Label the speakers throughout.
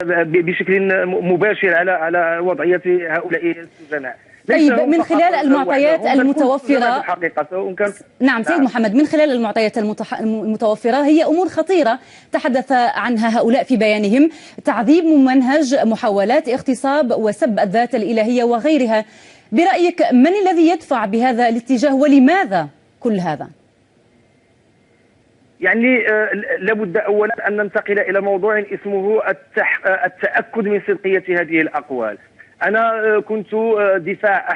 Speaker 1: بشكل مباشر على وضعية هؤلاء السجناء.
Speaker 2: طيب، من خلال المعطيات المتوفرة نعم سيد محمد، من خلال المعطيات المتوفرة هي أمور خطيرة تحدث عنها هؤلاء في بيانهم: تعذيب ممنهج، محاولات اغتصاب وسب الذات الإلهية وغيرها. برأيك من الذي يدفع بهذا الاتجاه ولماذا كل هذا؟
Speaker 1: يعني لابد أولا أن ننتقل إلى موضوع اسمه التأكد من صدقية هذه الأقوال. أنا كنت دفاع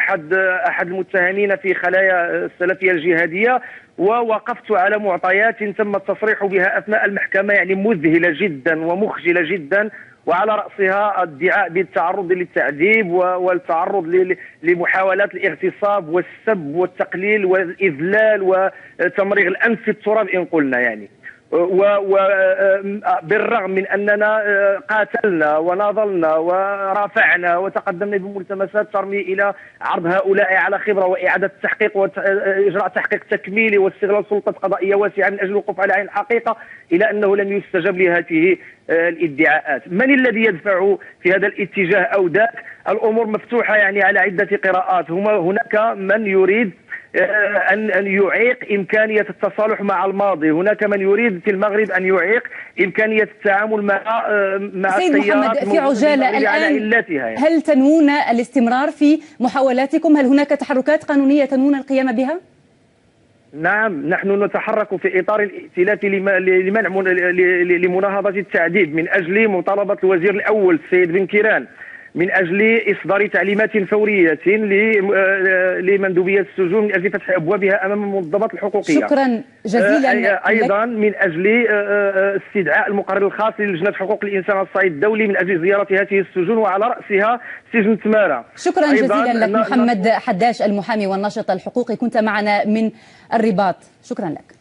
Speaker 1: أحد المتهمين في خلايا السلفية الجهادية، ووقفت على معطيات تم التصريح بها أثناء المحكمة، يعني مذهلة جدا ومخجلة جدا، وعلى رأسها الادعاء بالتعرض للتعذيب والتعرض لمحاولات الاغتصاب والسب والتقليل والإذلال وتمريغ الأنف في التراب إن قلنا يعني. وبالرغم من أننا قاتلنا وناضلنا ورافعنا وتقدمنا بملتمسات ترمي إلى عرض هؤلاء على خبرة وإعادة التحقيق وإجراء تحقيق تكميلي واستغلال سلطة قضائية واسعة من أجل الوقوف على عين الحقيقة، إلى أنه لم يستجب لهذه الادعاءات. من الذي يدفع في هذا الاتجاه أو ذاك؟ الأمور مفتوحة يعني على عدة قراءات. هناك من يريد أن يعيق إمكانية التصالح مع الماضي، هناك من يريد في المغرب أن يعيق إمكانية التعامل مع
Speaker 2: سيد محمد، في عجالة الآن يعني. هل تنوون الاستمرار في محاولاتكم؟ هل هناك تحركات قانونية تنوون القيام بها؟
Speaker 1: نعم، نحن نتحرك في إطار الائتلاف لمناهضة التعذيب من أجل مطالبة الوزير الأول السيد بن كيران من أجل إصدار تعليمات فورية لمندوبية السجون من أجل فتح أبوابها أمام المنظمات الحقوقية.
Speaker 2: شكرا جزيلا.
Speaker 1: أيضا من أجل استدعاء المقرر الخاص للجنة حقوق الإنسان على الصعيد الدولي من أجل زيارة هذه السجون، وعلى رأسها سجن تمارا.
Speaker 2: شكرا جزيلا لك محمد حداش، المحامي والناشط الحقوقي، كنت معنا من الرباط. شكرا لك.